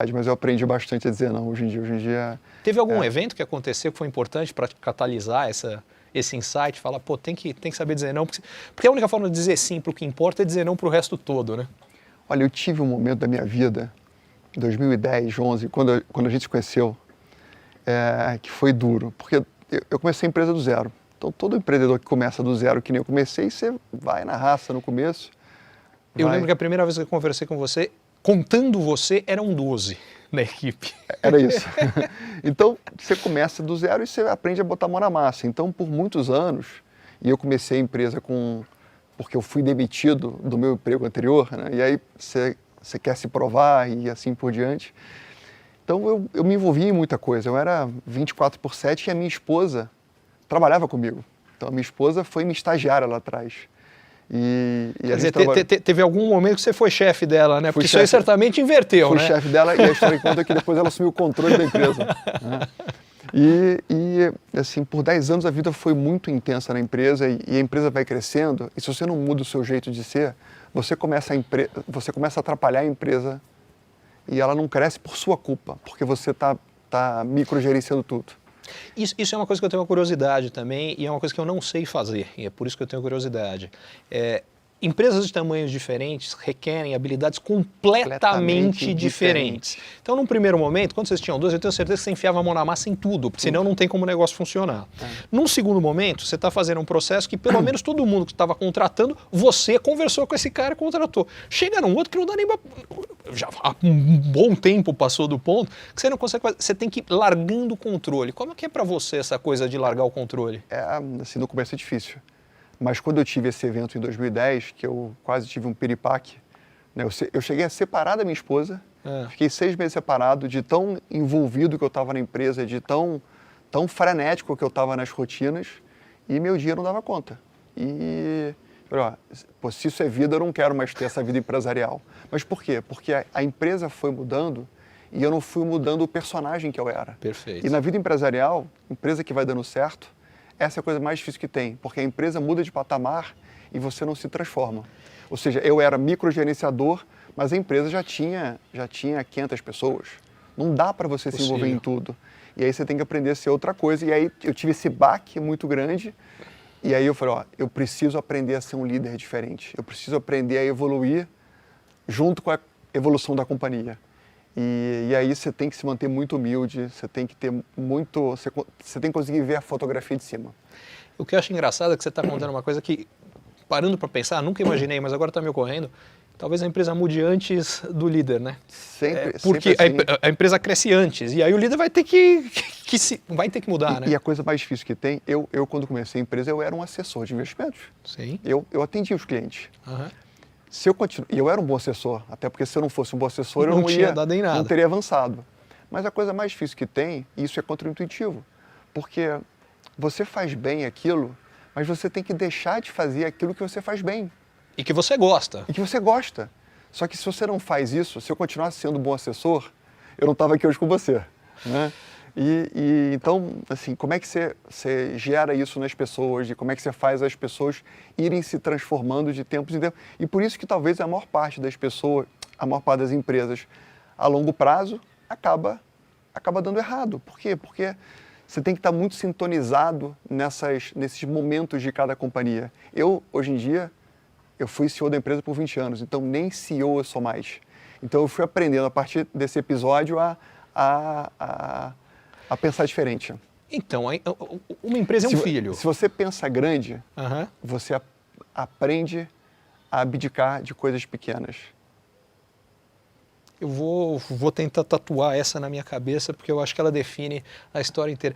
mas eu aprendi bastante a dizer não hoje em dia. Teve algum evento que aconteceu que foi importante para catalisar esse insight? Falar, pô, tem que saber dizer não, porque a única forma de dizer sim para o que importa é dizer não para o resto todo, né? Olha, eu tive um momento da minha vida, em 2010, 2011, quando a gente se conheceu, que foi duro, porque eu comecei a empresa do zero. Então, todo empreendedor que começa do zero, que nem eu comecei, você vai na raça no começo. Eu lembro que a primeira vez que eu conversei com você, contando você, eram 12 na equipe. Era isso. Então, você começa do zero e você aprende a botar a mão na massa. Então, por muitos anos, e eu comecei a empresa porque eu fui demitido do meu emprego anterior, né? E aí você quer se provar e assim por diante. Então, eu me envolvi em muita coisa. Eu era 24/7 e a minha esposa trabalhava comigo. Então, a minha esposa foi minha estagiária lá atrás. Quer dizer, teve algum momento que você foi chefe dela, né? Porque isso aí certamente inverteu, fui né? Fui chefe dela e a história conta que depois ela assumiu o controle da empresa. Né? E, assim, por 10 anos a vida foi muito intensa na empresa e a empresa vai crescendo. E se você não muda o seu jeito de ser, você começa a atrapalhar a empresa e ela não cresce por sua culpa, porque você tá microgerenciando tudo. Isso é uma coisa que eu tenho curiosidade também e é uma coisa que eu não sei fazer, e é por isso que eu tenho curiosidade. Empresas de tamanhos diferentes requerem habilidades completamente diferentes. Então, num primeiro momento, quando vocês tinham 12, eu tenho certeza que você enfiava a mão na massa em tudo, porque senão não tem como o negócio funcionar. Num segundo momento, você está fazendo um processo que pelo menos todo mundo que estava contratando, você conversou com esse cara e contratou. Chega num outro que não dá nem... Já há um bom tempo passou do ponto que você não consegue fazer. Você tem que ir largando o controle. Como é que é para você essa coisa de largar o controle? Assim, no começo é difícil. Mas quando eu tive esse evento em 2010, que eu quase tive um piripaque, né, eu cheguei a separar da minha esposa, fiquei 6 meses separado, de tão envolvido que eu estava na empresa, de tão frenético que eu estava nas rotinas, e meu dia não dava conta. E, pô, se isso é vida, eu não quero mais ter essa vida empresarial. Mas por quê? Porque a empresa foi mudando e eu não fui mudando o personagem que eu era. Perfeito. E na vida empresarial, empresa que vai dando certo, essa é a coisa mais difícil que tem, porque a empresa muda de patamar e você não se transforma. Ou seja, eu era microgerenciador, mas a empresa já tinha 500 pessoas. Não dá para você se envolver em tudo. E aí você tem que aprender a ser outra coisa. E aí eu tive esse baque muito grande. E aí eu falei, eu preciso aprender a ser um líder diferente. Eu preciso aprender a evoluir junto com a evolução da companhia. E aí você tem que se manter muito humilde, você tem que ter muito... Você tem que conseguir ver a fotografia de cima. O que eu acho engraçado é que você está contando uma coisa que, parando para pensar, nunca imaginei, mas agora está me ocorrendo, talvez a empresa mude antes do líder, né? Porque sempre assim. a empresa cresce antes, e aí o líder vai ter que mudar, né? E a coisa mais difícil que tem, eu quando comecei a empresa, eu era um assessor de investimentos. Sim. Eu atendia os clientes. Uhum. E eu era um bom assessor, até porque se eu não fosse um bom assessor, eu não teria avançado. Mas a coisa mais difícil que tem, e isso é contraintuitivo, porque você faz bem aquilo, mas você tem que deixar de fazer aquilo que você faz bem. E que você gosta. E que você gosta. Só que se você não faz isso, se eu continuasse sendo um bom assessor, eu não estava aqui hoje com você, né? Então, assim, como é que você gera isso nas pessoas, como é que você faz as pessoas irem se transformando de tempos em tempos? E por isso que talvez a maior parte das pessoas, a maior parte das empresas, a longo prazo, acaba dando errado. Por quê? Porque você tem que estar muito sintonizado nesses momentos de cada companhia. Hoje em dia, eu fui CEO da empresa por 20 anos, então nem CEO eu sou mais. Então eu fui aprendendo a partir desse episódio a pensar diferente. Então, uma empresa é um filho. Se você pensa grande, você aprende a abdicar de coisas pequenas. Eu vou tentar tatuar essa na minha cabeça, porque eu acho que ela define a história inteira.